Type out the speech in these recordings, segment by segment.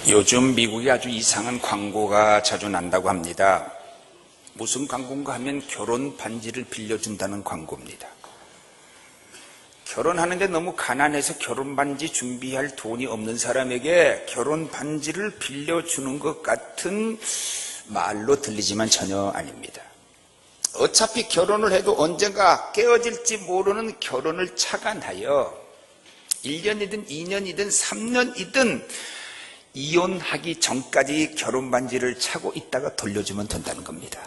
요즘 미국에 아주 이상한 광고가 자주 난다고 합니다. 무슨 광고인가 하면 결혼 반지를 빌려준다는 광고입니다. 결혼하는데 너무 가난해서 결혼 반지 준비할 돈이 없는 사람에게 결혼 반지를 빌려주는 것 같은 말로 들리지만 전혀 아닙니다. 어차피 결혼을 해도 언젠가 깨어질지 모르는 결혼을 착안하여 1년이든 2년이든 3년이든 이혼하기 전까지 결혼 반지를 차고 있다가 돌려주면 된다는 겁니다.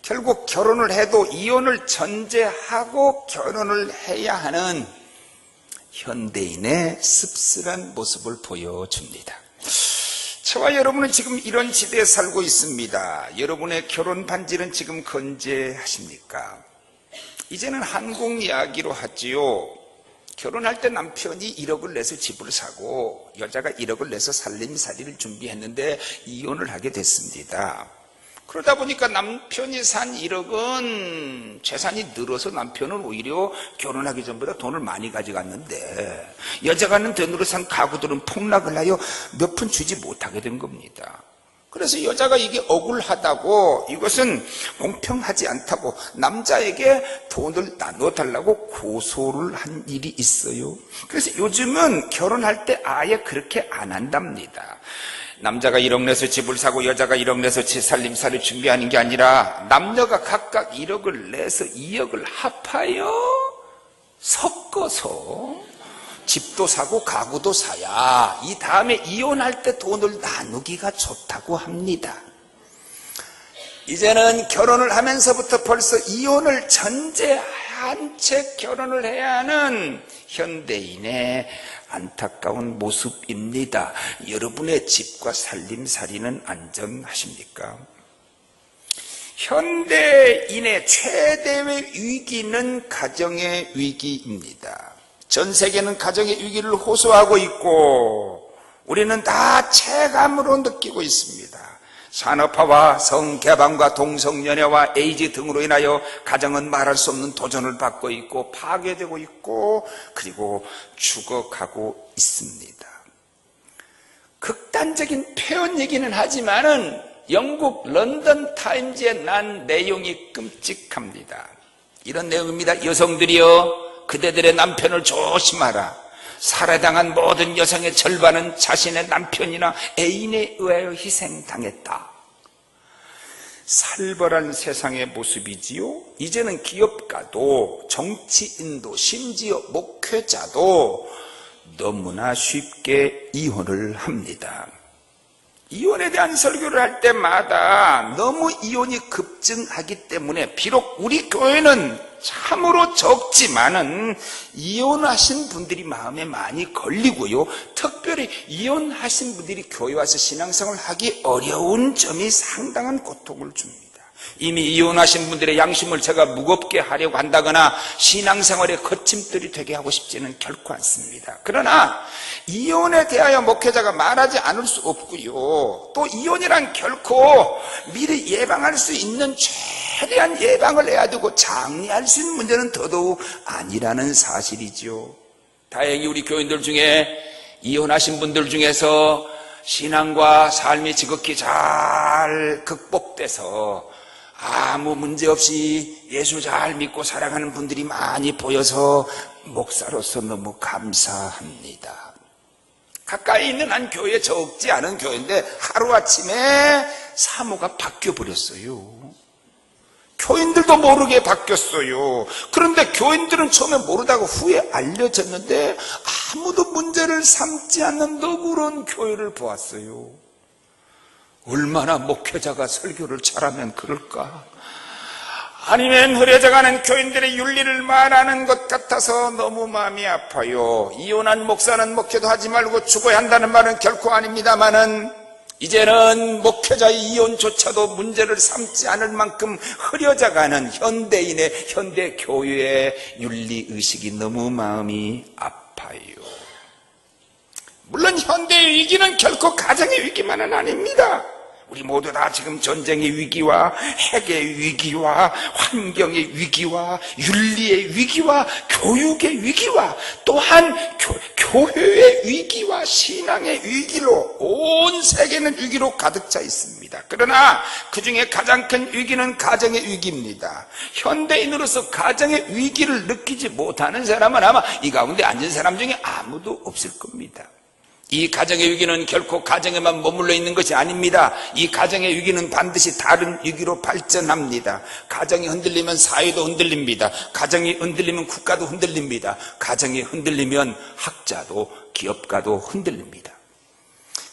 결국 결혼을 해도 이혼을 전제하고 결혼을 해야 하는 현대인의 씁쓸한 모습을 보여줍니다. 저와 여러분은 지금 이런 시대에 살고 있습니다. 여러분의 결혼 반지는 지금 건재하십니까? 이제는 한국 이야기로 하지요. 결혼할 때 남편이 1억을 내서 집을 사고 여자가 1억을 내서 살림살이를 준비했는데 이혼을 하게 됐습니다. 그러다 보니까 남편이 산 1억은 재산이 늘어서 남편은 오히려 결혼하기 전보다 돈을 많이 가져갔는데 여자가 는 돈으로 산 가구들은 폭락을 하여 몇 푼 주지 못하게 된 겁니다. 그래서 여자가 이게 억울하다고, 이것은 공평하지 않다고 남자에게 돈을 나눠달라고 고소를 한 일이 있어요. 그래서 요즘은 결혼할 때 아예 그렇게 안 한답니다. 남자가 1억 내서 집을 사고 여자가 1억 내서 살림살이 준비하는 게 아니라 남녀가 각각 1억을 내서 2억을 합하여 섞어서 집도 사고 가구도 사야 이 다음에 이혼할 때 돈을 나누기가 좋다고 합니다. 이제는 결혼을 하면서부터 벌써 이혼을 전제한 채 결혼을 해야 하는 현대인의 안타까운 모습입니다. 여러분의 집과 살림살이는 안전하십니까? 현대인의 최대의 위기는 가정의 위기입니다. 전 세계는 가정의 위기를 호소하고 있고 우리는 다 체감으로 느끼고 있습니다. 산업화와 성개방과 동성연애와 에이즈 등으로 인하여 가정은 말할 수 없는 도전을 받고 있고 파괴되고 있고 그리고 죽어가고 있습니다. 극단적인 표현이기는 하지만은 영국 런던 타임즈에 난 내용이 끔찍합니다. 이런 내용입니다. 여성들이여, 그대들의 남편을 조심하라. 살해당한 모든 여성의 절반은 자신의 남편이나 애인에 의하여 희생당했다. 살벌한 세상의 모습이지요. 이제는 기업가도 정치인도 심지어 목회자도 너무나 쉽게 이혼을 합니다. 이혼에 대한 설교를 할 때마다 너무 이혼이 급증하기 때문에 비록 우리 교회는 참으로 적지만은 이혼하신 분들이 마음에 많이 걸리고요. 특별히 이혼하신 분들이 교회 와서 신앙생활을 하기 어려운 점이 상당한 고통을 줍니다. 이미 이혼하신 분들의 양심을 제가 무겁게 하려고 한다거나 신앙생활에 거침돌이 되게 하고 싶지는 결코 않습니다. 그러나 이혼에 대하여 목회자가 말하지 않을 수 없고요. 또 이혼이란 결코 미리 예방할 수 있는 최대한 예방을 해야 되고 장려할 수 있는 문제는 더더욱 아니라는 사실이죠. 다행히 우리 교인들 중에 이혼하신 분들 중에서 신앙과 삶이 지극히 잘 극복돼서 아무 문제 없이 예수 잘 믿고 살아가는 분들이 많이 보여서 목사로서 너무 감사합니다. 가까이 있는 한 교회, 적지 않은 교회인데 하루아침에 사모가 바뀌어버렸어요. 교인들도 모르게 바뀌었어요. 그런데 교인들은 처음에 모르다가 후에 알려졌는데 아무도 문제를 삼지 않는 너그러운 교회를 보았어요. 얼마나 목회자가 설교를 잘하면 그럴까? 아니면 흐려져가는 교인들의 윤리를 말하는 것 같아서 너무 마음이 아파요. 이혼한 목사는 목회도 하지 말고 죽어야 한다는 말은 결코 아닙니다만은 이제는 목회자의 이혼조차도 문제를 삼지 않을 만큼 흐려져가는 현대인의 현대교회의 윤리의식이 너무 마음이 아파요. 물론 현대의 위기는 결코 가정의 위기만은 아닙니다. 우리 모두 다 지금 전쟁의 위기와 핵의 위기와 환경의 위기와 윤리의 위기와 교육의 위기와 또한 교회의 위기와 신앙의 위기로 온 세계는 위기로 가득 차 있습니다. 그러나 그 중에 가장 큰 위기는 가정의 위기입니다. 현대인으로서 가정의 위기를 느끼지 못하는 사람은 아마 이 가운데 앉은 사람 중에 아무도 없을 겁니다. 이 가정의 위기는 결코 가정에만 머물러 있는 것이 아닙니다. 이 가정의 위기는 반드시 다른 위기로 발전합니다. 가정이 흔들리면 사회도 흔들립니다. 가정이 흔들리면 국가도 흔들립니다. 가정이 흔들리면 학자도 기업가도 흔들립니다.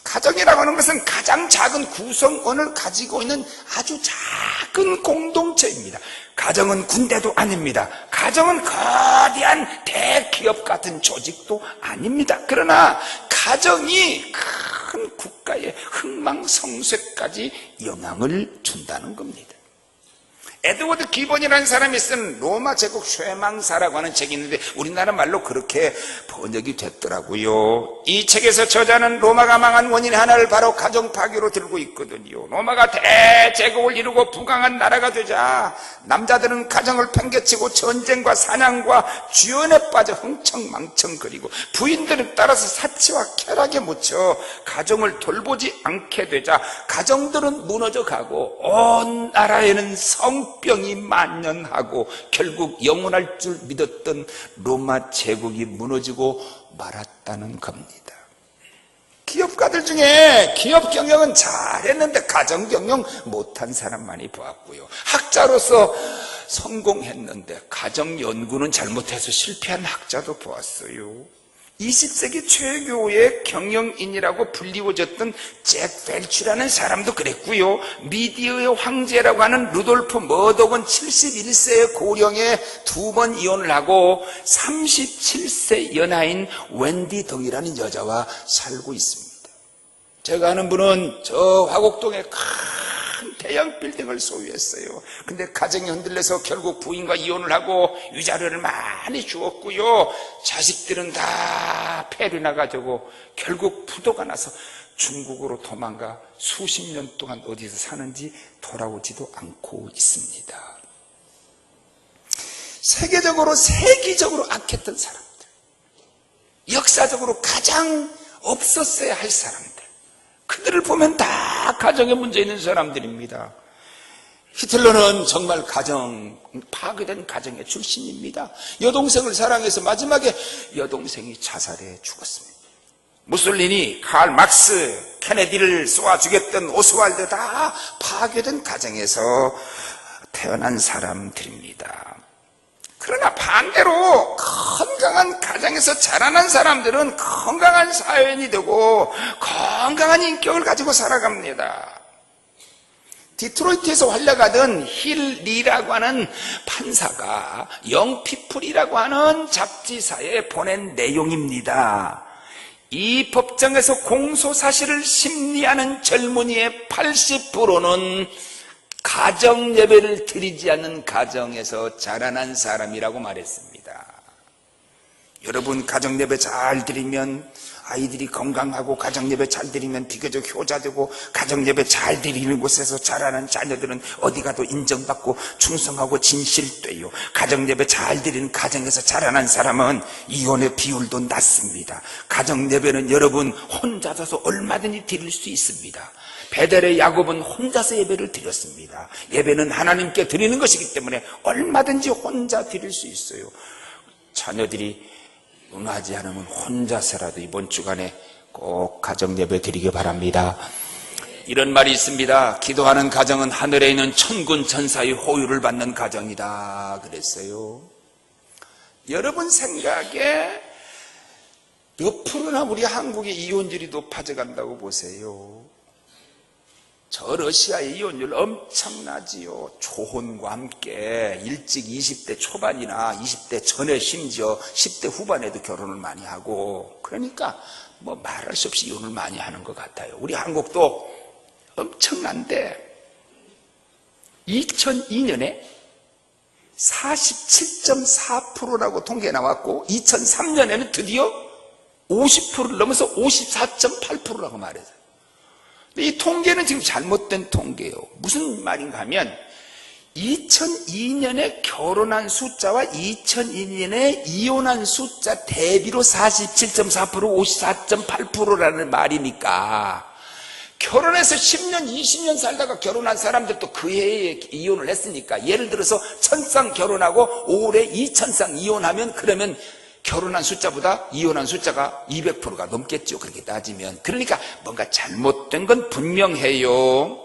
가정이라고 하는 것은 가장 작은 구성원을 가지고 있는 아주 작은 공동체입니다. 가정은 군대도 아닙니다. 가정은 거대한 대기업 같은 조직도 아닙니다. 그러나 가정이 큰 국가의 흥망성쇠까지 영향을 준다는 겁니다. 에드워드 기본이라는 사람이 쓴 로마 제국 쇠망사라고 하는 책이 있는데 우리나라 말로 그렇게 번역이 됐더라고요. 이 책에서 저자는 로마가 망한 원인 하나를 바로 가정 파괴로 들고 있거든요. 로마가 대제국을 이루고 부강한 나라가 되자 남자들은 가정을 팽개치고 전쟁과 사냥과 주연에 빠져 흥청망청거리고 부인들은 따라서 사치와 쾌락에 묻혀 가정을 돌보지 않게 되자 가정들은 무너져 가고 온 나라에는 병이 만연하고 결국 영원할 줄 믿었던 로마 제국이 무너지고 말았다는 겁니다. 기업가들 중에 기업 경영은 잘했는데 가정 경영 못한 사람 많이 보았고요. 학자로서 성공했는데 가정 연구는 잘못해서 실패한 학자도 보았어요. 20세기 최고의 경영인이라고 불리워졌던 잭 벨치라는 사람도 그랬고요. 미디어의 황제라고 하는 루돌프 머독은 71세의 고령에 2번 이혼을 하고 37세 연하인 웬디 덩이라는 여자와 살고 있습니다. 제가 아는 분은 저 화곡동에 큰 대형 빌딩을 소유했어요. 근데 가정이 흔들려서 결국 부인과 이혼을 하고 위자료를 많이 주었고요. 자식들은 다 폐륜 나가지고 결국 부도가 나서 중국으로 도망가 수십 년 동안 어디서 사는지 돌아오지도 않고 있습니다. 세계적으로 악했던 사람들, 역사적으로 가장 없었어야 할 사람들, 그들을 보면 다 가정에 문제 있는 사람들입니다. 히틀러는 정말 파괴된 가정의 출신입니다. 여동생을 사랑해서 마지막에 여동생이 자살해 죽었습니다. 무솔리니, 칼 막스, 케네디를 쏘아 죽였던 오스왈드 다 파괴된 가정에서 태어난 사람들입니다. 그러나 반대로 건강한 가정에서 자라난 사람들은 건강한 사회인이 되고 건강한 인격을 가지고 살아갑니다. 디트로이트에서 활약하던 힐 리라고 하는 판사가 영피플이라고 하는 잡지사에 보낸 내용입니다. 이 법정에서 공소사실을 심리하는 젊은이의 80%는 가정 예배를 드리지 않는 가정에서 자라난 사람이라고 말했습니다. 여러분, 가정 예배 잘 드리면 아이들이 건강하고 가정 예배 잘 드리면 비교적 효자되고 가정 예배 잘 드리는 곳에서 자라는 자녀들은 어디 가도 인정받고 충성하고 진실돼요. 가정 예배 잘 드리는 가정에서 자라난 사람은 이혼의 비율도 낮습니다. 가정 예배는 여러분 혼자서 얼마든지 드릴 수 있습니다. 베델의 야곱은 혼자서 예배를 드렸습니다. 예배는 하나님께 드리는 것이기 때문에 얼마든지 혼자 드릴 수 있어요. 자녀들이 응하지 않으면 혼자서라도 이번 주간에 꼭 가정 예배 드리기 바랍니다. 이런 말이 있습니다. 기도하는 가정은 하늘에 있는 천군 천사의 호유를 받는 가정이다 그랬어요. 여러분 생각에 몇 프로나 우리 한국의 이혼율이 높아져간다고 보세요. 저 러시아의 이혼율 엄청나지요. 초혼과 함께 일찍 20대 초반이나 20대 전에 심지어 10대 후반에도 결혼을 많이 하고, 그러니까 뭐 말할 수 없이 이혼을 많이 하는 것 같아요. 우리 한국도 엄청난데 2002년에 47.4%라고 통계 나왔고 2003년에는 드디어 50%를 넘어서 54.8%라고 말해요. 이 통계는 지금 잘못된 통계예요. 무슨 말인가 하면 2002년에 결혼한 숫자와 2002년에 이혼한 숫자 대비로 47.4%, 54.8%라는 말이니까 결혼해서 10년, 20년 살다가 결혼한 사람들도 그 해에 이혼을 했으니까 예를 들어서 1000쌍 결혼하고 올해 2000쌍 이혼하면 그러면 결혼한 숫자보다 이혼한 숫자가 200%가 넘겠죠. 그렇게 따지면. 그러니까 뭔가 잘못된 건 분명해요.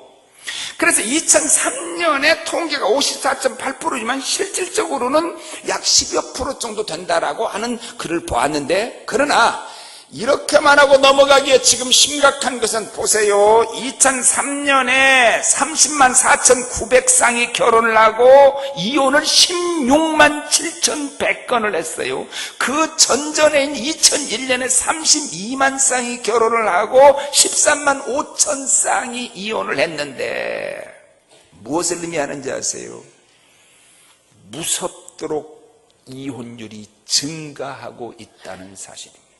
그래서 2003년에 통계가 54.8%지만 실질적으로는 약 10여 프로 정도 된다라고 하는 글을 보았는데, 그러나 이렇게만 하고 넘어가기에 지금 심각한 것은 보세요. 2003년에 30만 4,900쌍이 결혼을 하고 이혼을 16만 7,100건을 했어요. 그 전전에인 2001년에 32만 쌍이 결혼을 하고 13만 5천 쌍이 이혼을 했는데 무엇을 의미하는지 아세요? 무섭도록 이혼율이 증가하고 있다는 사실입니다.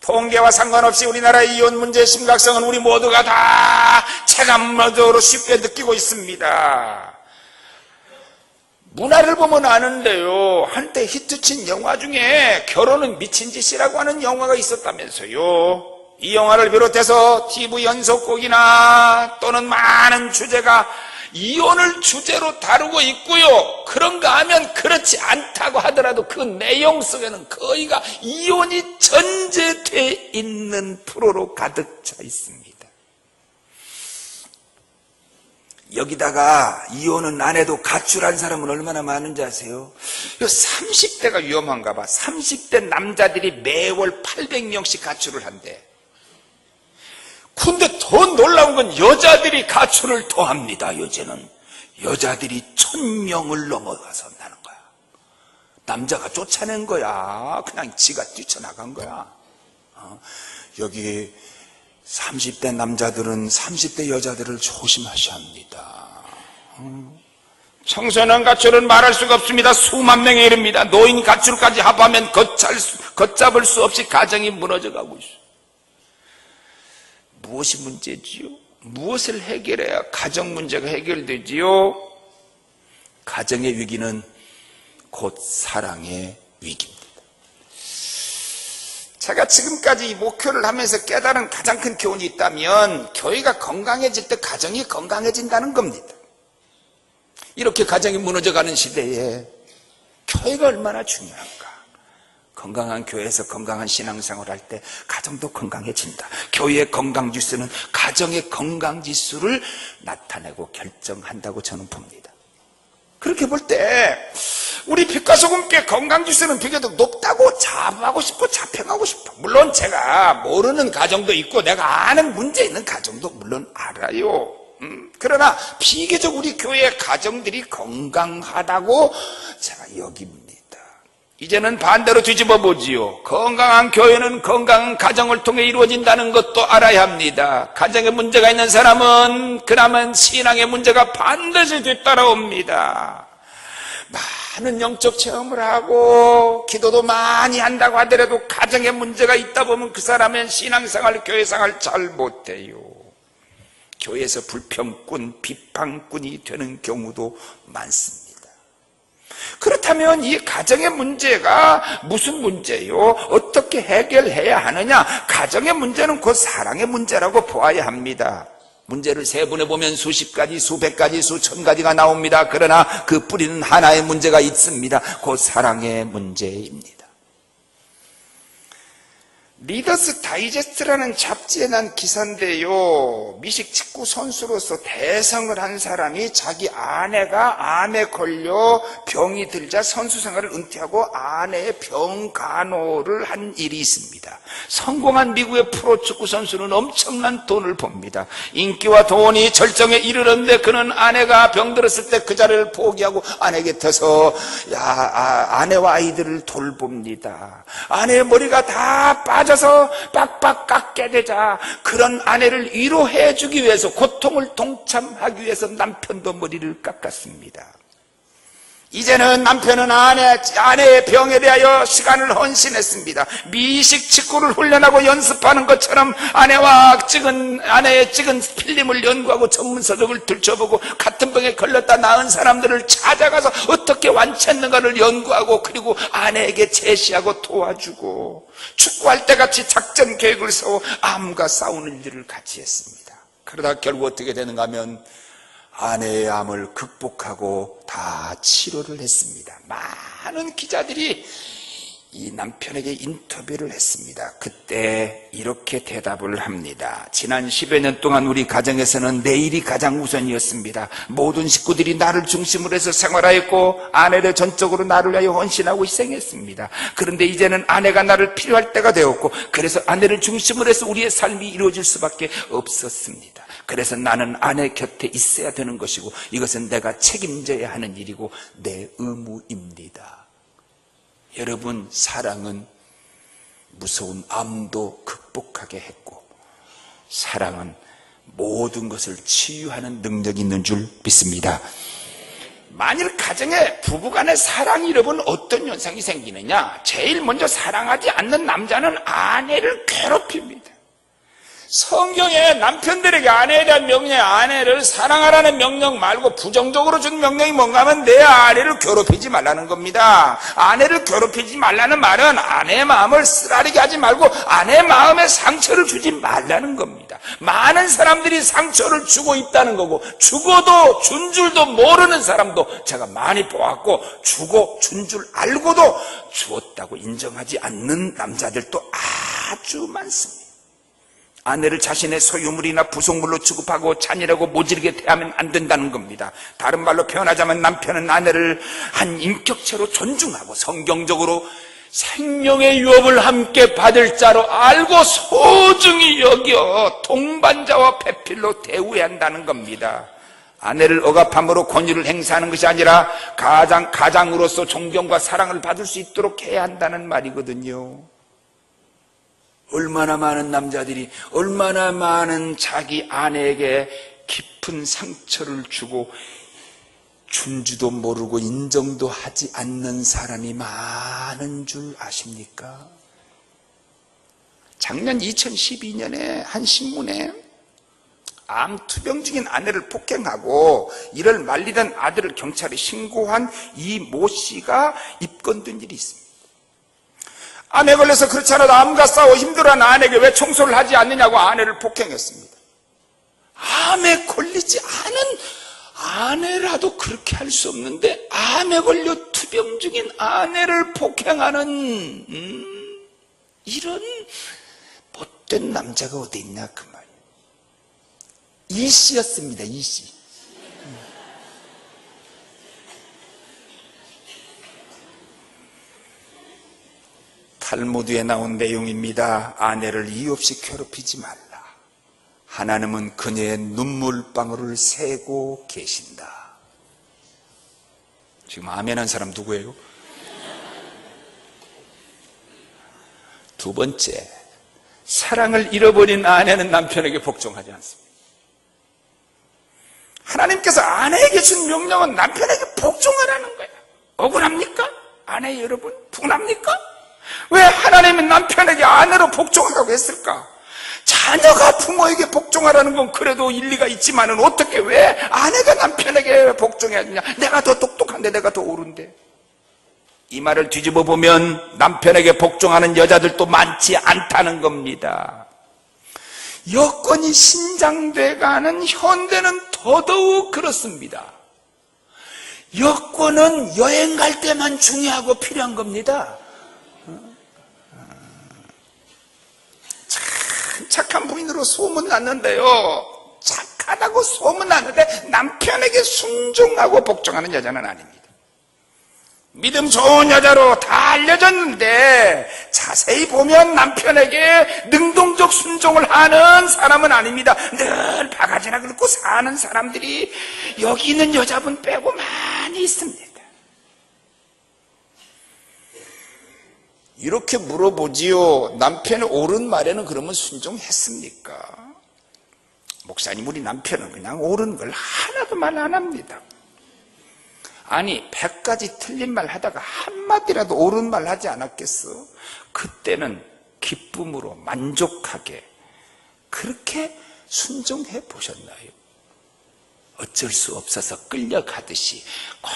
통계와 상관없이 우리나라의 이혼 문제의 심각성은 우리 모두가 다 체감적으로 쉽게 느끼고 있습니다. 문화를 보면 아는데요, 한때 히트친 영화 중에 결혼은 미친 짓이라고 하는 영화가 있었다면서요. 이 영화를 비롯해서 TV 연속곡이나 또는 많은 주제가 이혼을 주제로 다루고 있고요. 그런가 하면 그렇지 않다고 하더라도 그 내용 속에는 거의가 이혼이 전제되어 있는 프로로 가득 차 있습니다. 여기다가 이혼은 안 해도 가출한 사람은 얼마나 많은지 아세요? 30대가 위험한가 봐. 30대 남자들이 매월 800명씩 가출을 한대. 근데 더 놀라운 건 여자들이 가출을 더 합니다. 요새는 여자들이 1000명을 넘어가서 한다는 거야. 남자가 쫓아낸 거야. 그냥 지가 뛰쳐나간 거야. 여기 30대 남자들은 30대 여자들을 조심하셔야 합니다. 청소년 가출은 말할 수가 없습니다. 수만 명에 이릅니다. 노인 가출까지 합하면 걷잡을 수 없이 가정이 무너져가고 있어요. 무엇이 문제지요? 무엇을 해결해야 가정 문제가 해결되지요? 가정의 위기는 곧 사랑의 위기입니다. 제가 지금까지 이 목표를 하면서 깨달은 가장 큰 교훈이 있다면 교회가 건강해질 때 가정이 건강해진다는 겁니다. 이렇게 가정이 무너져가는 시대에 교회가 얼마나 중요한가. 건강한 교회에서 건강한 신앙생활을 할 때 가정도 건강해진다. 교회의 건강지수는 가정의 건강지수를 나타내고 결정한다고 저는 봅니다. 그렇게 볼 때 우리 빛과 소금교회 건강지수는 비교적 높다고 자부하고 싶고 자평하고 싶어. 물론 제가 모르는 가정도 있고 내가 아는 문제 있는 가정도 물론 알아요. 그러나 비교적 우리 교회의 가정들이 건강하다고 제가 여깁니다. 이제는 반대로 뒤집어 보지요. 건강한 교회는 건강한 가정을 통해 이루어진다는 것도 알아야 합니다. 가정에 문제가 있는 사람은 그러면 신앙의 문제가 반드시 뒤따라옵니다. 많은 영적 체험을 하고 기도도 많이 한다고 하더라도 가정에 문제가 있다 보면 그 사람은 신앙생활, 교회생활 잘 못해요. 교회에서 불평꾼, 비판꾼이 되는 경우도 많습니다. 그렇다면 이 가정의 문제가 무슨 문제요? 어떻게 해결해야 하느냐? 가정의 문제는 곧 사랑의 문제라고 보아야 합니다. 문제를 세분해 보면 수십 가지, 수백 가지, 수천 가지가 나옵니다. 그러나 그 뿌리는 하나의 문제가 있습니다. 곧 사랑의 문제입니다. 리더스 다이제스트라는 잡지에 난 기사인데요. 미식 직구 선수로서 대성을 한 사람이 자기 아내가 암에 걸려 병이 들자 선수 생활을 은퇴하고 아내의 병 간호를 한 일이 있습니다. 성공한 미국의 프로축구 선수는 엄청난 돈을 법니다. 인기와 돈이 절정에 이르렀는데 그는 아내가 병들었을 때 그 자리를 포기하고 아내 곁에서 아내와 아이들을 돌봅니다. 아내의 머리가 다 빠져 빡빡 깎게 되자 그런 아내를 위로해 주기 위해서 고통을 동참하기 위해서 남편도 머리를 깎았습니다. 이제는 남편은 아내의 병에 대하여 시간을 헌신했습니다. 미식 직구를 훈련하고 연습하는 것처럼 아내의 찍은 필름을 연구하고 전문서적을 들춰보고 같은 병에 걸렸다 나은 사람들을 찾아가서 어떻게 완치했는가를 연구하고 그리고 아내에게 제시하고 도와주고 축구할 때 같이 작전 계획을 세워 암과 싸우는 일을 같이 했습니다. 그러다 결국 어떻게 되는가 하면 아내의 암을 극복하고 다 치료를 했습니다. 많은 기자들이 이 남편에게 인터뷰를 했습니다. 그때 이렇게 대답을 합니다. 지난 10여 년 동안 우리 가정에서는 내 일이 가장 우선이었습니다. 모든 식구들이 나를 중심으로 해서 생활하였고 아내를 전적으로 나를 위하여 헌신하고 희생했습니다. 그런데 이제는 아내가 나를 필요할 때가 되었고 그래서 아내를 중심으로 해서 우리의 삶이 이루어질 수밖에 없었습니다. 그래서 나는 아내 곁에 있어야 되는 것이고 이것은 내가 책임져야 하는 일이고 내 의무입니다. 여러분, 사랑은 무서운 암도 극복하게 했고 사랑은 모든 것을 치유하는 능력이 있는 줄 믿습니다. 만일 가정에 부부간의 사랑이 잃어버리면 어떤 현상이 생기느냐? 제일 먼저 사랑하지 않는 남자는 아내를 괴롭힙니다. 성경에 남편들에게 아내에 대한 명령, 아내를 사랑하라는 명령 말고 부정적으로 준 명령이 뭔가 하면 내 아내를 괴롭히지 말라는 겁니다. 아내를 괴롭히지 말라는 말은 아내의 마음을 쓰라리게 하지 말고 아내의 마음에 상처를 주지 말라는 겁니다. 많은 사람들이 상처를 주고 있다는 거고 죽어도 준 줄도 모르는 사람도 제가 많이 보았고 주고 준 줄 알고도 주었다고 인정하지 않는 남자들도 아주 많습니다. 아내를 자신의 소유물이나 부속물로 취급하고 잔인하고 모질게 대하면 안 된다는 겁니다. 다른 말로 표현하자면 남편은 아내를 한 인격체로 존중하고 성경적으로 생명의 유업을 함께 받을 자로 알고 소중히 여겨 동반자와 배필로 대우해야 한다는 겁니다. 아내를 억압함으로 권위를 행사하는 것이 아니라 가장으로서 존경과 사랑을 받을 수 있도록 해야 한다는 말이거든요. 얼마나 많은 남자들이 얼마나 많은 자기 아내에게 깊은 상처를 주고 준지도 모르고 인정도 하지 않는 사람이 많은 줄 아십니까? 작년 2012년에 한 신문에 암투병 중인 아내를 폭행하고 이를 말리던 아들을 경찰에 신고한 이 모 씨가 입건된 일이 있습니다. 암에 걸려서 그렇지 않아도 암과 싸워 힘들어하는 아내에게 왜 청소를 하지 않느냐고 아내를 폭행했습니다. 암에 걸리지 않은 아내라도 그렇게 할 수 없는데 암에 걸려 투병 중인 아내를 폭행하는 이런 못된 남자가 어디 있냐 그 말이에요. 이 씨였습니다. 이 씨. 탈무드에 나온 내용입니다. 아내를 이유 없이 괴롭히지 말라. 하나님은 그녀의 눈물방울을 세고 계신다. 지금 아멘한 사람 누구예요? 두 번째, 사랑을 잃어버린 아내는 남편에게 복종하지 않습니다. 하나님께서 아내에게 준 명령은 남편에게 복종하라는 거예요. 억울합니까? 아내 여러분, 분합니까? 왜 하나님은 남편에게 아내로 복종하라고 했을까? 자녀가 부모에게 복종하라는 건 그래도 일리가 있지만은 어떻게 왜 아내가 남편에게 복종해야 되냐? 내가 더 똑똑한데 내가 더 옳은데. 이 말을 뒤집어 보면 남편에게 복종하는 여자들도 많지 않다는 겁니다. 여건이 신장돼가는 현대는 더더욱 그렇습니다. 여건은 여행 갈 때만 중요하고 필요한 겁니다. 착한 부인으로 소문났는데요, 착하다고 소문났는데 남편에게 순종하고 복종하는 여자는 아닙니다. 믿음 좋은 여자로 다 알려졌는데 자세히 보면 남편에게 능동적 순종을 하는 사람은 아닙니다. 늘 바가지나 긁고 사는 사람들이 여기 있는 여자분 빼고 많이 있습니다. 이렇게 물어보지요. 남편의 옳은 말에는 그러면 순종했습니까? 목사님, 우리 남편은 그냥 옳은 걸 하나도 말 안 합니다. 아니 100가지 틀린 말 하다가 한마디라도 옳은 말 하지 않았겠어? 그때는 기쁨으로 만족하게 그렇게 순종해 보셨나요? 어쩔 수 없어서 끌려가듯이 꼭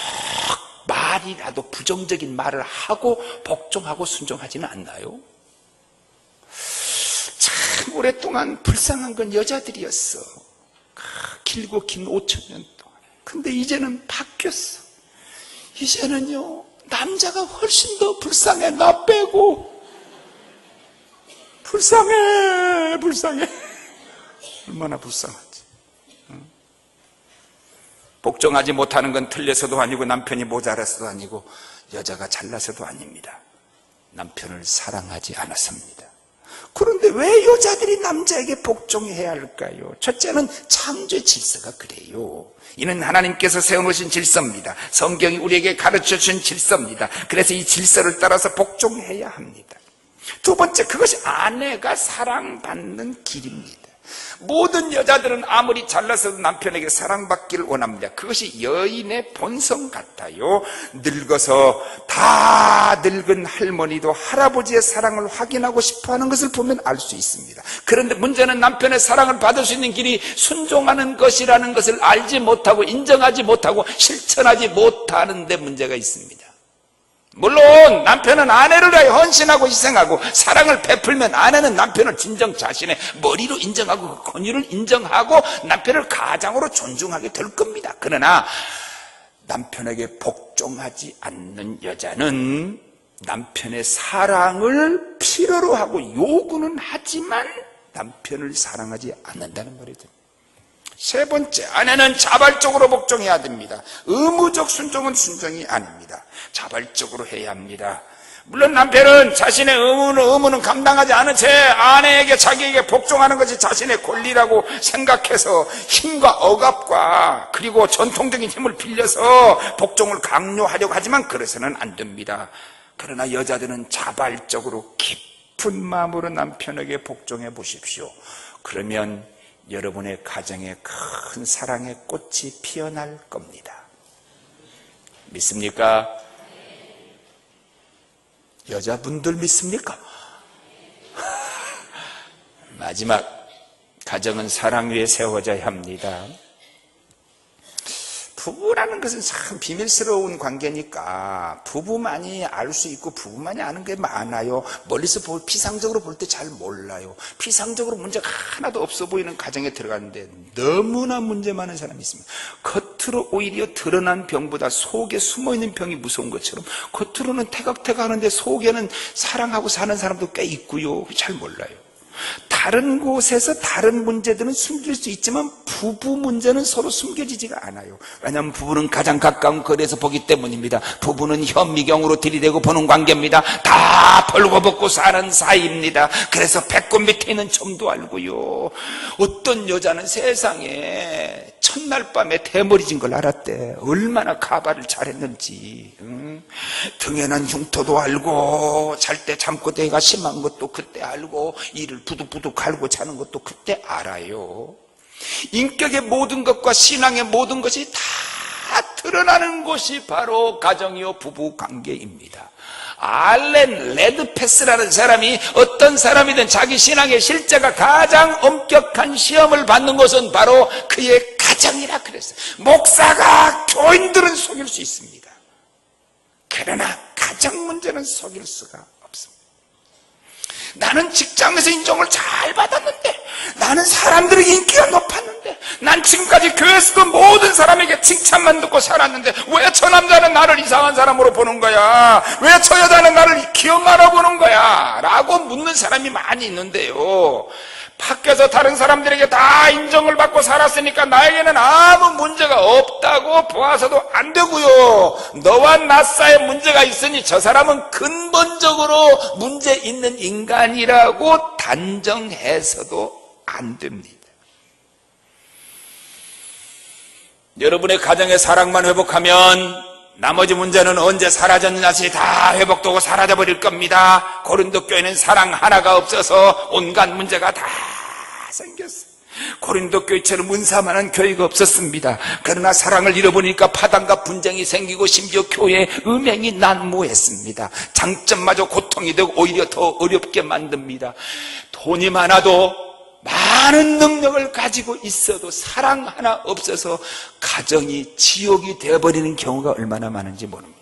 말이라도 부정적인 말을 하고 복종하고 순종하지는 않나요? 참 오랫동안 불쌍한 건 여자들이었어. 길고 긴 5,000년 동안. 근데 이제는 바뀌었어. 이제는요 남자가 훨씬 더 불쌍해. 나 빼고 불쌍해 얼마나 불쌍하지. 복종하지 못하는 건 틀려서도 아니고 남편이 모자라서도 아니고 여자가 잘나서도 아닙니다. 남편을 사랑하지 않았습니다. 그런데 왜 여자들이 남자에게 복종해야 할까요? 첫째는 창조의 질서가 그래요. 이는 하나님께서 세워놓으신 질서입니다. 성경이 우리에게 가르쳐준 질서입니다. 그래서 이 질서를 따라서 복종해야 합니다. 두 번째, 그것이 아내가 사랑받는 길입니다. 모든 여자들은 아무리 잘나서도 남편에게 사랑받기를 원합니다. 그것이 여인의 본성 같아요. 늙어서 다 늙은 할머니도 할아버지의 사랑을 확인하고 싶어하는 것을 보면 알 수 있습니다. 그런데 문제는 남편의 사랑을 받을 수 있는 길이 순종하는 것이라는 것을 알지 못하고 인정하지 못하고 실천하지 못하는 데 문제가 있습니다. 물론 남편은 아내를 위하여 헌신하고 희생하고 사랑을 베풀면 아내는 남편을 진정 자신의 머리로 인정하고 그 권위를 인정하고 남편을 가장으로 존중하게 될 겁니다. 그러나 남편에게 복종하지 않는 여자는 남편의 사랑을 필요로 하고 요구는 하지만 남편을 사랑하지 않는다는 말이 됩니다. 세 번째, 아내는 자발적으로 복종해야 됩니다. 의무적 순종은 순종이 아닙니다. 자발적으로 해야 합니다. 물론 남편은 자신의 의무는 감당하지 않은 채 아내에게 자기에게 복종하는 것이 자신의 권리라고 생각해서 힘과 억압과 그리고 전통적인 힘을 빌려서 복종을 강요하려고 하지만 그래서는 안 됩니다. 그러나 여자들은 자발적으로 깊은 마음으로 남편에게 복종해 보십시오. 그러면 여러분의 가정에 큰 사랑의 꽃이 피어날 겁니다. 믿습니까? 여자분들 믿습니까? 마지막, 가정은 사랑 위에 세워져야 합니다. 부부라는 것은 참 비밀스러운 관계니까 부부만이 알 수 있고 부부만이 아는 게 많아요. 멀리서 피상적으로 볼 때 잘 몰라요. 피상적으로 문제가 하나도 없어 보이는 가정에 들어갔는데 너무나 문제 많은 사람이 있습니다. 겉으로 오히려 드러난 병보다 속에 숨어있는 병이 무서운 것처럼 겉으로는 태각태각 하는데 속에는 사랑하고 사는 사람도 꽤 있고요. 잘 몰라요. 다른 곳에서 다른 문제들은 숨길 수 있지만 부부 문제는 서로 숨겨지지가 않아요. 왜냐하면 부부는 가장 가까운 거리에서 보기 때문입니다. 부부는 현미경으로 들이대고 보는 관계입니다. 다 벌거벗고 사는 사이입니다. 그래서 배꼽 밑에 있는 점도 알고요. 어떤 여자는 세상에 첫날 밤에 대머리진 걸 알았대. 얼마나 가발을 잘했는지. 등에 난 흉터도 알고 잘 때 잠꼬대가 심한 것도 그때 알고 이를 부득부득 갈고 자는 것도 그때 알아요. 인격의 모든 것과 신앙의 모든 것이 다 드러나는 곳이 바로 가정이요 부부관계입니다. 알렌 레드패스라는 사람이 어떤 사람이든 자기 신앙의 실제가 가장 엄격한 시험을 받는 것은 바로 그의 가정이라 그랬어요. 목사가 교인들은 속일 수 있습니다. 그러나 가정 문제는 속일 수가 없습니다. 나는 직장에서 인정을 잘 받았는데, 나는 사람들에게 인기가 높았는데, 난 지금까지 교회에서도 모든 사람에게 칭찬만 듣고 살았는데 왜 저 남자는 나를 이상한 사람으로 보는 거야? 왜 저 여자는 나를 기업만으로 보는 거야? 라고 묻는 사람이 많이 있는데요, 밖에서 다른 사람들에게 다 인정을 받고 살았으니까 나에게는 아무 문제가 없다고 보아서도 안 되고요. 너와 나 사이에 문제가 있으니 저 사람은 근본적으로 문제 있는 인간이라고 단정해서도 안 됩니다. 여러분의 가정의 사랑만 회복하면 나머지 문제는 언제 사라졌는지 다 회복되고 사라져버릴 겁니다. 고린도 교회는 사랑 하나가 없어서 온갖 문제가 다 생겼어요. 고린도 교회처럼 은사만한 교회가 없었습니다. 그러나 사랑을 잃어버리니까 파당과 분쟁이 생기고 심지어 교회에 음행이 난무했습니다. 장점마저 고통이 되고 오히려 더 어렵게 만듭니다. 돈이 많아도 많은 능력을 가지고 있어도 사랑 하나 없어서 가정이 지옥이 되어버리는 경우가 얼마나 많은지 모릅니다.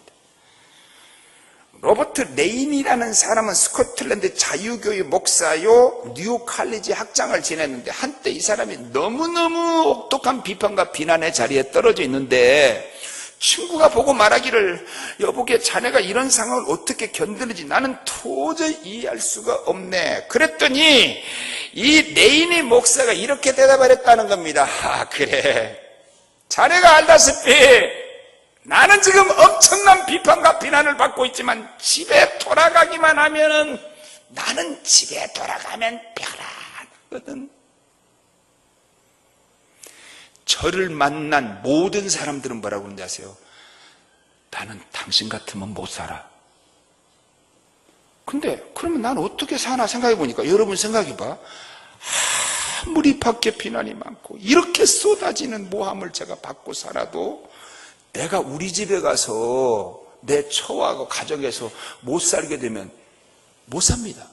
로버트 레인이라는 사람은 스코틀랜드 자유교회 목사요, 뉴 칼리지 학장을 지냈는데 한때 이 사람이 너무너무 혹독한 비판과 비난의 자리에 떨어져 있는데 친구가 보고 말하기를, 여보게 자네가 이런 상황을 어떻게 견디는지 나는 도저히 이해할 수가 없네. 그랬더니 이 레인이 목사가 이렇게 대답을 했다는 겁니다. 그래, 자네가 알다시피 나는 지금 엄청난 비판과 비난을 받고 있지만 집에 돌아가기만 하면은, 나는 집에 돌아가면 편안하거든. 저를 만난 모든 사람들은 뭐라고 그러는지 아세요? 나는 당신 같으면 못 살아. 근데 그러면 난 어떻게 사나 생각해 보니까, 여러분 생각해 봐. 아무리 밖에 비난이 많고 이렇게 쏟아지는 모함을 제가 받고 살아도 내가 우리 집에 가서 내 처하고 가정에서 못 살게 되면 못 삽니다.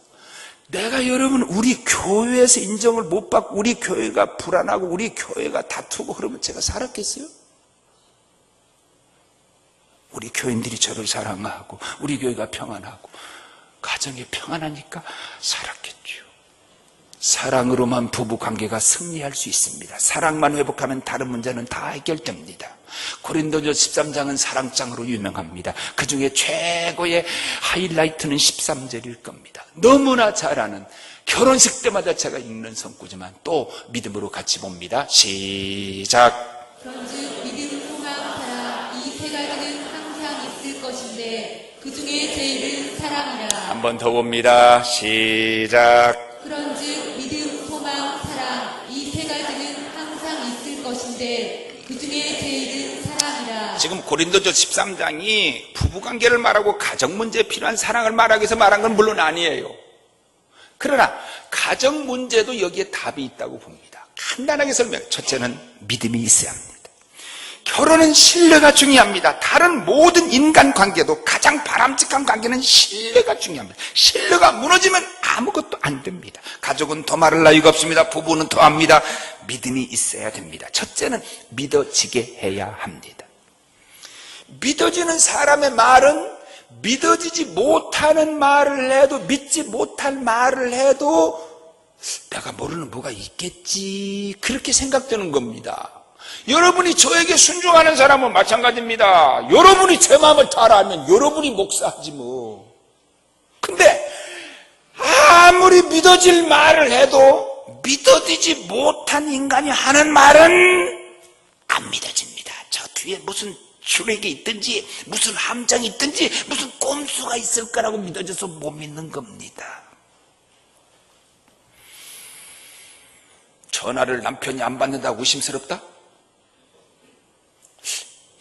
내가 여러분 우리 교회에서 인정을 못 받고 우리 교회가 불안하고 우리 교회가 다투고 그러면 제가 살았겠어요? 우리 교인들이 저를 사랑하고 우리 교회가 평안하고 가정이 평안하니까 살았겠죠. 사랑으로만 부부관계가 승리할 수 있습니다. 사랑만 회복하면 다른 문제는 다 해결됩니다. 고린도전 13장은 사랑장으로 유명합니다. 그 중에 최고의 하이라이트는 13절일 겁니다. 너무나 잘 아는, 결혼식 때마다 제가 읽는 성구지만 또 믿음으로 같이 봅니다. 시작. 그런즉 믿음, 소망, 사랑 이 세 가지는 항상 있을 것인데 그 중에 제일은 사랑이라. 한 번 더 봅니다. 시작. 그런즉 믿음, 소망, 사랑 이 세 가지는 항상 있을 것인데 그 중에 제일은 사랑이라. 지금 고린도전 13장이 부부관계를 말하고 가정 문제에 필요한 사랑을 말하기 위해서 말한 건 물론 아니에요. 그러나 가정 문제도 여기에 답이 있다고 봅니다. 간단하게 설명. 첫째는 믿음이 있어야 합니다. 결혼은 신뢰가 중요합니다. 다른 모든 인간관계도 가장 바람직한 관계는 신뢰가 중요합니다. 신뢰가 무너지면 아무것도 안 됩니다. 가족은 더 말할 나위가 없습니다. 부부는 더 합니다. 믿음이 있어야 됩니다. 첫째는 믿어지게 해야 합니다. 믿어지는 사람의 말은 믿어지지 못하는 말을 해도, 믿지 못할 말을 해도 내가 모르는 뭐가 있겠지, 그렇게 생각되는 겁니다. 여러분이 저에게 순종하는 사람은 마찬가지입니다. 여러분이 제 마음을 잘 알면 여러분이 목사하지 뭐. 근데 아무리 믿어질 말을 해도 믿어지지 못한 인간이 하는 말은 안 믿어집니다. 저 뒤에 무슨 출애기 있든지 무슨 함정이 있든지 무슨 꼼수가 있을 거라고 믿어져서 못 믿는 겁니다. 전화를 남편이 안 받는다고 의심스럽다?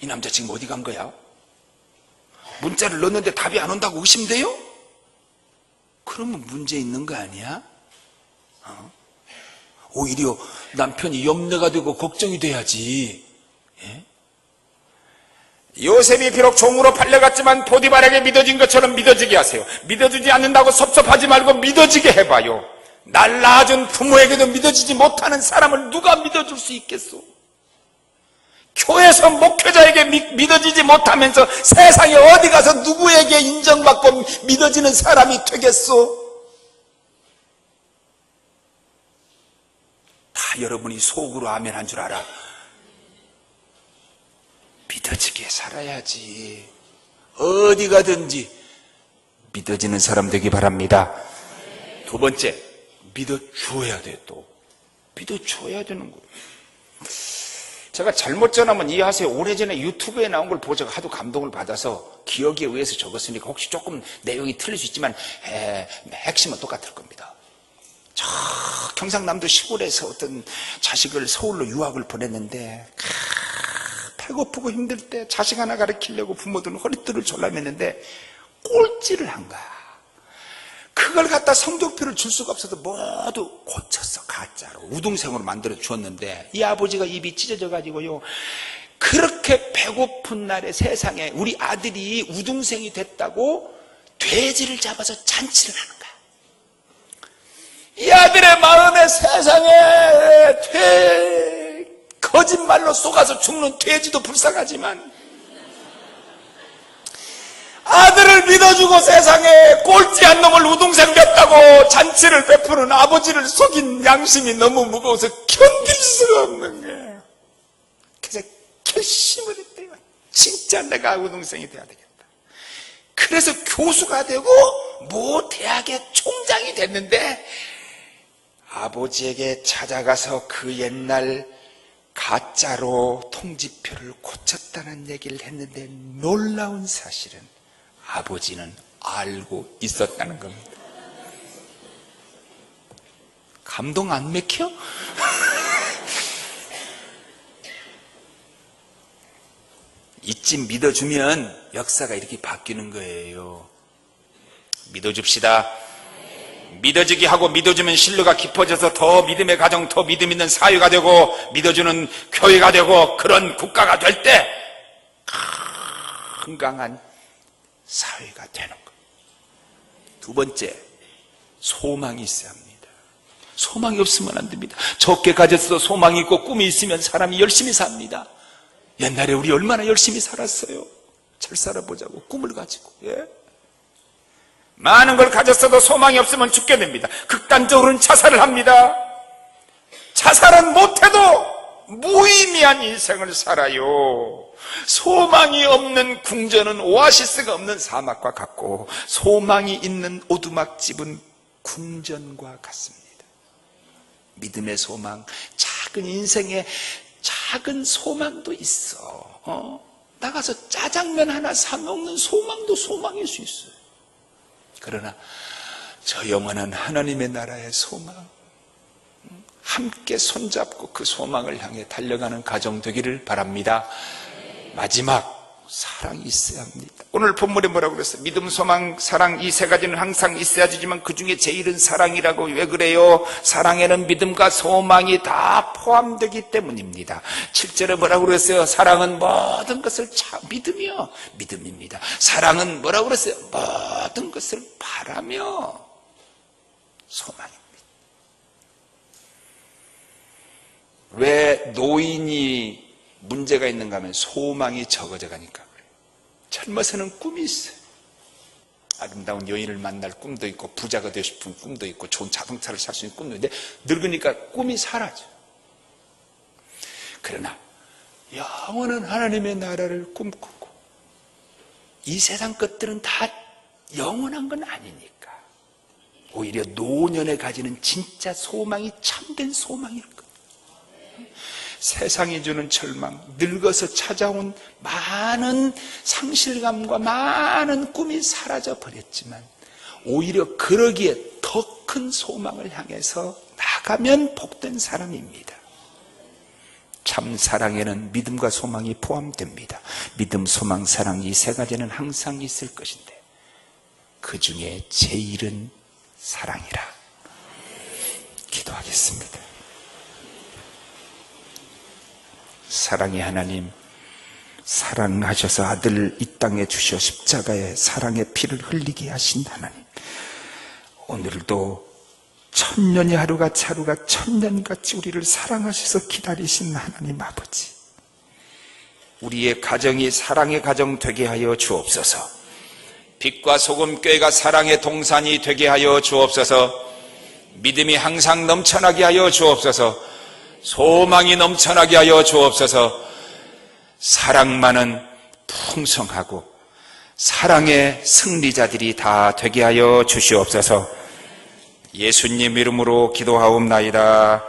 이 남자 지금 어디 간 거야? 문자를 넣었는데 답이 안 온다고 의심돼요? 그러면 문제 있는 거 아니야? 오히려 남편이 염려가 되고 걱정이 돼야지. 예? 요셉이 비록 종으로 팔려갔지만 보디발에게 믿어진 것처럼 믿어지게 하세요. 믿어주지 않는다고 섭섭하지 말고 믿어지게 해봐요. 날 낳아준 부모에게도 믿어지지 못하는 사람을 누가 믿어줄 수 있겠소? 교회에서 목회자에게 믿어지지 못하면서 세상에 어디 가서 누구에게 인정받고 믿어지는 사람이 되겠소? 다 여러분이 속으로 아멘 한 줄 알아. 믿어지게 살아야지. 어디 가든지 믿어지는 사람 되기 바랍니다. 두 번째, 믿어줘야 돼. 또 믿어줘야 되는 거예요. 제가 잘못 전하면 이해하세요. 오래전에 유튜브에 나온 걸 보고 제가 하도 감동을 받아서 기억에 의해서 적었으니까 혹시 조금 내용이 틀릴 수 있지만 핵심은 똑같을 겁니다. 저 경상남도 시골에서 어떤 자식을 서울로 유학을 보냈는데 배고프고 힘들 때 자식 하나 가르치려고 부모들은 허리띠를 졸라맸는데 꼴찌를 한 거야. 그걸 갖다 성적표를 줄 수가 없어서 모두 고쳤어. 같이 가짜로 우등생으로 만들어 주었는데 이 아버지가 입이 찢어져 가지고요, 그렇게 배고픈 날에 세상에 우리 아들이 우등생이 됐다고 돼지를 잡아서 잔치를 하는 거야. 이 아들의 마음에 세상에 거짓말로 속아서 죽는 돼지도 불쌍하지만 아들을 믿어주고 세상에 꼴찌한 놈을 우등생 됐다고 잔치를 베푸는 아버지를 속인 양심이 너무 무거워서 견딜 수가 없는 거예요. 그래서 결심을 했대요. 진짜 내가 우등생이 돼야 되겠다. 그래서 교수가 되고 모 대학의 총장이 됐는데 아버지에게 찾아가서 그 옛날 가짜로 통지표를 고쳤다는 얘기를 했는데 놀라운 사실은 아버지는 알고 있었다는 겁니다. 감동 안 맥혀? 이쯤 믿어주면 역사가 이렇게 바뀌는 거예요. 믿어줍시다. 믿어지게 하고 믿어주면 신뢰가 깊어져서 더 믿음의 가정, 더 믿음 있는 사회가 되고 믿어주는 교회가 되고 그런 국가가 될 때 건강한 사회가 되는 것. 두 번째, 소망이 있어야 합니다. 소망이 없으면 안 됩니다. 적게 가졌어도 소망이 있고 꿈이 있으면 사람이 열심히 삽니다. 옛날에 우리 얼마나 열심히 살았어요. 잘 살아보자고 꿈을 가지고. 많은 걸 가졌어도 소망이 없으면 죽게 됩니다. 극단적으로는 자살을 합니다. 자살은 못해도 무의미한 인생을 살아요. 소망이 없는 궁전은 오아시스가 없는 사막과 같고 소망이 있는 오두막집은 궁전과 같습니다. 믿음의 소망, 작은 인생에 작은 소망도 있어. 나가서 짜장면 하나 사 먹는 소망도 소망일 수 있어요. 그러나 저 영원한 하나님의 나라의 소망, 함께 손잡고 그 소망을 향해 달려가는 가정 되기를 바랍니다. 마지막, 사랑이 있어야 합니다. 오늘 본문에 뭐라고 그랬어요? 믿음, 소망, 사랑, 이 세 가지는 항상 있어야 되지만 그 중에 제일은 사랑이라고. 왜 그래요? 사랑에는 믿음과 소망이 다 포함되기 때문입니다. 7절에 뭐라고 그랬어요? 사랑은 모든 것을 믿으며, 믿음입니다. 사랑은 뭐라고 그랬어요? 모든 것을 바라며, 소망입니다. 왜 노인이 문제가 있는가 하면 소망이 적어져 가니까 그래요. 젊어서는 꿈이 있어요. 아름다운 여인을 만날 꿈도 있고 부자가 되고 싶은 꿈도 있고 좋은 자동차를 살 수 있는 꿈도 있는데 늙으니까 꿈이 사라져. 그러나 영원한 하나님의 나라를 꿈꾸고 이 세상 것들은 다 영원한 건 아니니까 오히려 노년에 가지는 진짜 소망이 참된 소망일 거예요. 세상이 주는 절망, 늙어서 찾아온 많은 상실감과 많은 꿈이 사라져 버렸지만 오히려 그러기에 더 큰 소망을 향해서 나가면 복된 사람입니다. 참 사랑에는 믿음과 소망이 포함됩니다. 믿음, 소망, 사랑 이 세 가지는 항상 있을 것인데 그 중에 제일은 사랑이라. 기도하겠습니다. 사랑의 하나님, 사랑하셔서 아들을 이 땅에 주셔 십자가에 사랑의 피를 흘리게 하신 하나님, 오늘도 천년의 하루같이 하루가 천년같이 우리를 사랑하셔서 기다리신 하나님 아버지, 우리의 가정이 사랑의 가정 되게 하여 주옵소서. 빛과 소금 교회가 사랑의 동산이 되게 하여 주옵소서. 믿음이 항상 넘쳐나게 하여 주옵소서. 소망이 넘쳐나게 하여 주옵소서. 사랑만은 풍성하고 사랑의 승리자들이 다 되게 하여 주시옵소서. 예수님 이름으로 기도하옵나이다.